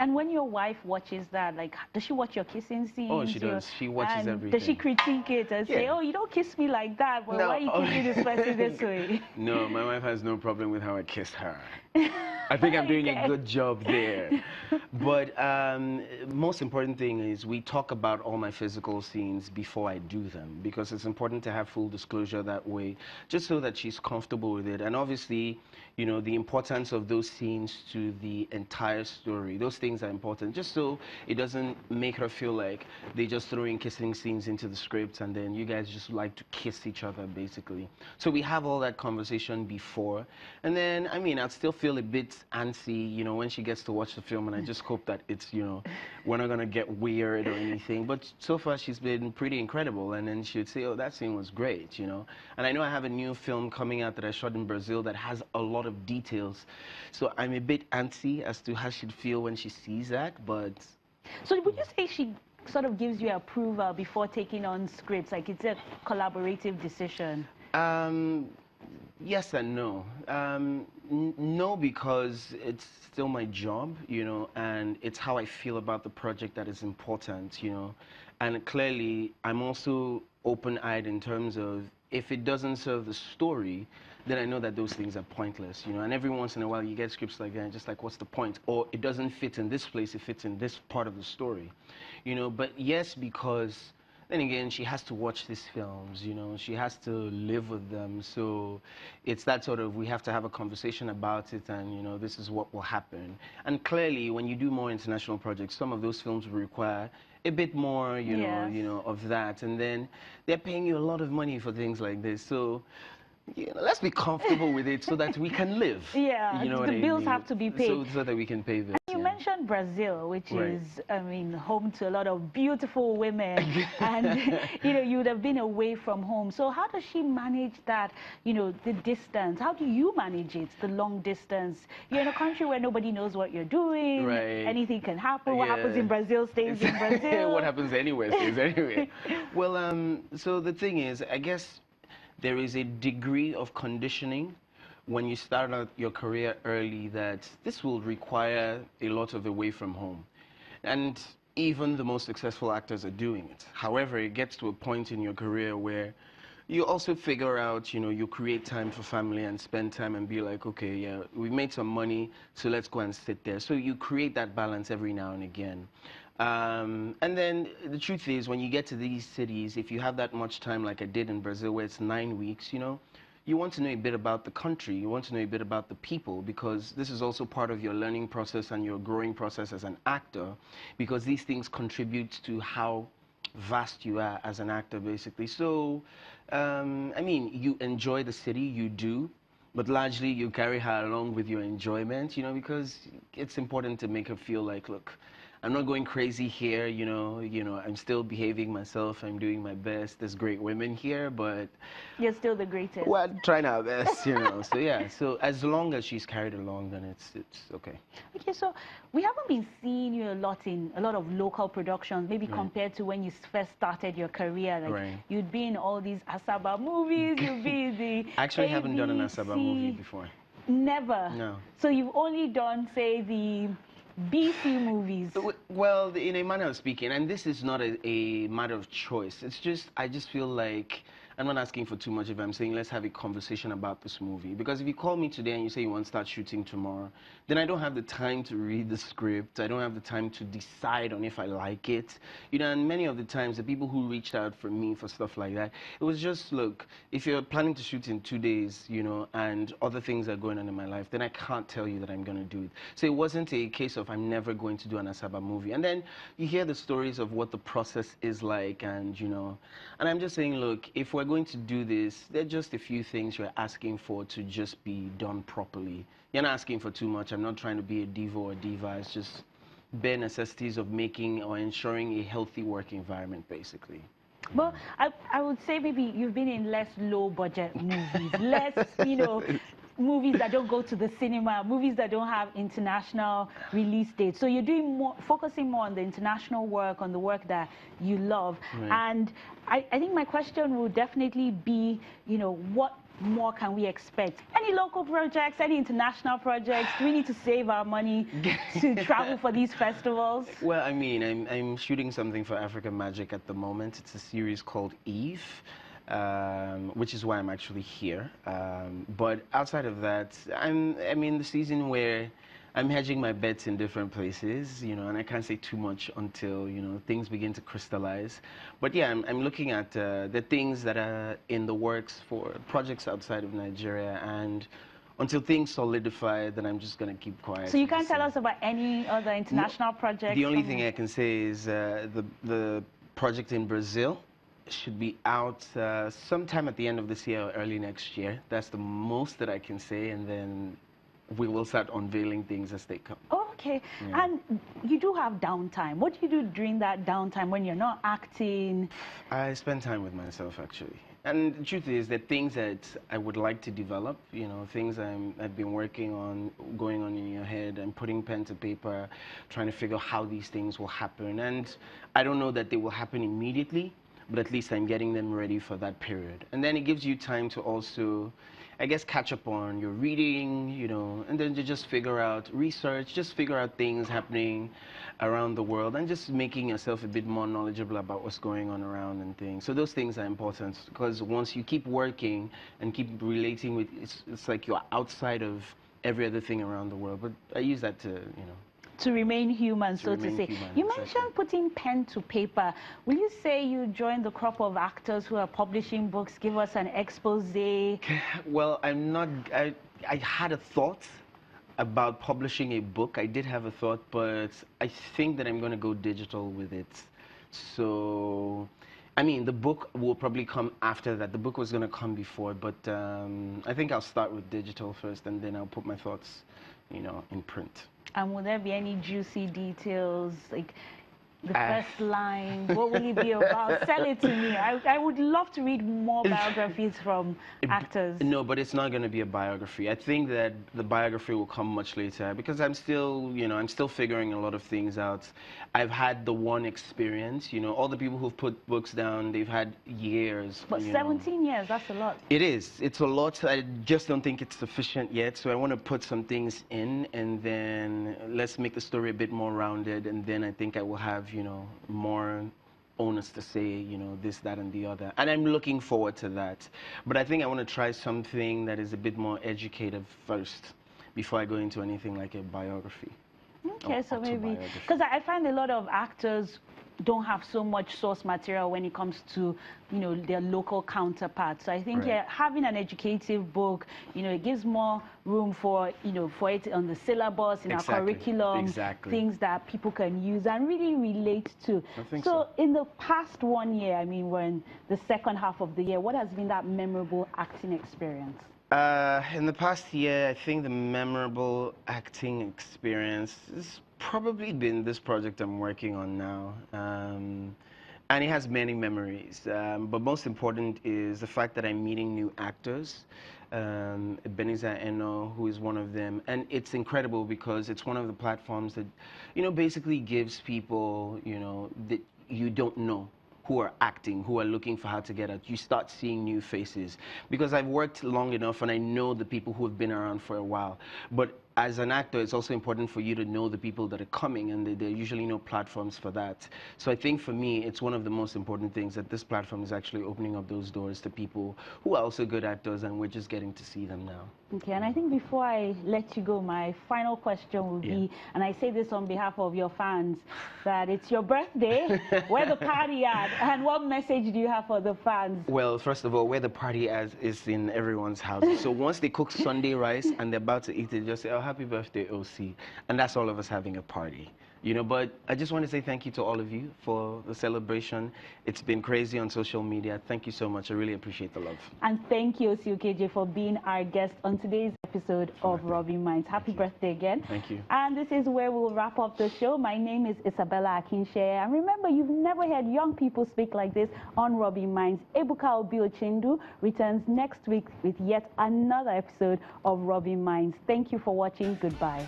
And when your wife watches that, like, does she watch your kissing scenes? Oh, she does. She watches and everything. Does she critique it and say, oh, you don't kiss me like that, but no. why are you kissing this person this way? No, my wife has no problem with how I kiss her. I think I'm doing a good job there. But most important thing is we talk about all my physical scenes before I do them, because it's important to have full disclosure that way, just so that she's comfortable with it. And obviously, you know, the importance of those scenes to the entire story, those things are important, just so it doesn't make her feel like they just throw in kissing scenes into the script and then you guys just like to kiss each other, basically. So we have all that conversation before. And then, I mean, I'd still feel a bit antsy, you know, when she gets to watch the film, and I just hope that it's, you know, we're not gonna get weird or anything. But so far she's been pretty incredible, and then she would say, oh, that scene was great, you know. And I know I have a new film coming out that I shot in Brazil that has a lot of details, so I'm a bit antsy as to how she'd feel when she sees that. But so would you say she sort of gives you approval before taking on scripts, like it's a collaborative decision? Yes and no. No, because it's still my job, you know, and it's how I feel about the project that is important, you know. And clearly, I'm also open-eyed in terms of if it doesn't serve the story, then I know that those things are pointless, you know. And every once in a while, you get scripts like that, and just like, what's the point? Or it doesn't fit in this place, it fits in this part of the story, you know. But yes, because then again, she has to watch these films, you know, she has to live with them. So it's that sort of, we have to have a conversation about it, and, you know, this is what will happen. And clearly, when you do more international projects, some of those films will require a bit more, you know, of that. And then they're paying you a lot of money for things like this. So, you know, let's be comfortable with it so that we can live. Yeah, you know, the bills have to be paid. So that we can pay this. You mentioned Brazil, which is, I mean, home to a lot of beautiful women, and you know, you would have been away from home. So how does she manage that, you know, the distance? How do you manage it, the long distance? You're in a country where nobody knows what you're doing. Right. Anything can happen. What happens in Brazil stays in Brazil. What happens anywhere stays anywhere. Well, so the thing is, I guess there is a degree of conditioning when you start out your career early that this will require a lot of away from home. And even the most successful actors are doing it. However, it gets to a point in your career where you also figure out, you know, you create time for family and spend time and be like, okay, yeah, we made some money, so let's go and sit there. So you create that balance every now and again. And then the truth is, when you get to these cities, if you have that much time like I did in Brazil, where it's 9 weeks, you know, you want to know a bit about the country, you want to know a bit about the people, because this is also part of your learning process and your growing process as an actor, because these things contribute to how vast you are as an actor, basically. So, I mean, you enjoy the city, you do, but largely you carry her along with your enjoyment, you know, because it's important to make her feel like, look, I'm not going crazy here, you know, I'm still behaving myself, I'm doing my best. There's great women here, but you're still the greatest. Well, trying our best, you know. So yeah, so as long as she's carried along, then it's okay. Okay, so we haven't been seeing you a lot in a lot of local productions, maybe compared to when you first started your career. Like you'd be in all these Asaba movies, you'd be in the I actually haven't done an Asaba movie before. Never? No. So you've only done, say, the BC movies? Well, in a manner of speaking, and this is not a matter of choice. It's just, I just feel like I'm not asking for too much if I'm saying let's have a conversation about this movie. Because if you call me today and you say you want to start shooting tomorrow, then I don't have the time to read the script. I don't have the time to decide on if I like it. You know, and many of the times the people who reached out for me for stuff like that, it was just, look, if you're planning to shoot in 2 days, you know, and other things are going on in my life, then I can't tell you that I'm going to do it. So it wasn't a case of I'm never going to do an Asaba movie. And then you hear the stories of what the process is like, and, you know, and I'm just saying, look, if we're going to do this, there are just a few things you're asking for to just be done properly. You're not asking for too much. I'm not trying to be a diva or a diva. It's just bare necessities of making or ensuring a healthy work environment, basically. Well, I would say maybe you've been in less low-budget movies, less, you know, movies that don't go to the cinema, movies that don't have international release dates. So you're doing more, focusing more on the international work, on the work that you love. And I think my question will definitely be, you know, what more can we expect? Any local projects, any international projects? Do we need to save our money to travel for these festivals? Well, I mean, I'm shooting something for African Magic at the moment. It's a series called Eve, which is why I'm actually here. But outside of that, I'm in the season where I'm hedging my bets in different places, you know, and I can't say too much until, you know, things begin to crystallize. But yeah, I'm looking at the things that are in the works for projects outside of Nigeria, and until things solidify, then I'm just going to keep quiet. So you can't tell us about any other international projects? The only thing I can say is the project in Brazil should be out sometime at the end of this year or early next year. That's the most that I can say, and then we will start unveiling things as they come. Okay. Yeah. And you do have downtime. What do you do during that downtime when you're not acting? I spend time with myself, actually. And the truth is that things that I would like to develop, you know, things I've been working on, going on in your head, and putting pen to paper, trying to figure out how these things will happen. And I don't know that they will happen immediately, but at least I'm getting them ready for that period. And then it gives you time to also, I guess, catch up on your reading, you know, and then to just figure out research, just figure out things happening around the world, and just making yourself a bit more knowledgeable about what's going on around and things. So those things are important, because once you keep working and keep relating with, it's like you're outside of every other thing around the world. But I use that to, you know, to remain human, so to say. You mentioned putting pen to paper. Will you say you joined the crop of actors who are publishing books? Give us an expose. Well, I'm not. I had a thought about publishing a book. I did have a thought, but I think that I'm going to go digital with it. So, I mean, the book will probably come after that. The book was going to come before, but I think I'll start with digital first, and then I'll put my thoughts, you know, in print. And will there be any juicy details, like the first line? What will it be about? Sell it to me. I would love to read more biographies from actors. No, but it's not going to be a biography. I think that the biography will come much later, because I'm still, you know, I'm still figuring a lot of things out. I've had the one experience, you know, all the people who've put books down, they've had years. But 17 years, that's a lot. It is. It's a lot. I just don't think it's sufficient yet. So I want to put some things in, and then let's make the story a bit more rounded, and then I think I will have, you know, more onus to say, you know, this, that, and the other. And I'm looking forward to that. But I think I want to try something that is a bit more educative first before I go into anything like a biography. Okay, so maybe, because I find a lot of actors don't have so much source material when it comes to, you know, their local counterparts. So I think having an educative book, you know, it gives more room for, you know, for it on the syllabus, in our curriculum, things that people can use and really relate to. I think so. In the past 1 year, I mean, we're in the second half of the year, what has been that memorable acting experience? In the past year, I think the memorable acting experience has probably been this project I'm working on now. And it has many memories. But most important is the fact that I'm meeting new actors. Ebenezer Eno, who is one of them. And it's incredible because it's one of the platforms that, you know, basically gives people, you know, that you don't know, who are acting, who are looking for how to get out. You start seeing new faces. Because I've worked long enough and I know the people who have been around for a while. But as an actor, it's also important for you to know the people that are coming, and there are usually no platforms for that. So I think for me, it's one of the most important things that this platform is actually opening up those doors to people who are also good actors, and we're just getting to see them now. Okay, and I think before I let you go, my final question will be, and I say this on behalf of your fans, that it's your birthday, where the party at, and what message do you have for the fans? Well, first of all, where the party is in everyone's house. So once they cook Sunday rice and they're about to eat it, just say, oh, happy birthday, OC. And that's all of us having a party. You know, but I just want to say thank you to all of you for the celebration. It's been crazy on social media. Thank you so much. I really appreciate the love. And thank you, Ukeje, for being our guest on today's episode of Rubbin Minds. Happy birthday again. Thank you. And this is where we'll wrap up the show. My name is Isabella Akinshe. And remember, you've never heard young people speak like this on Rubbin Minds. Ebuka Obiochindu returns next week with yet another episode of Rubbin Minds. Thank you for watching. Goodbye.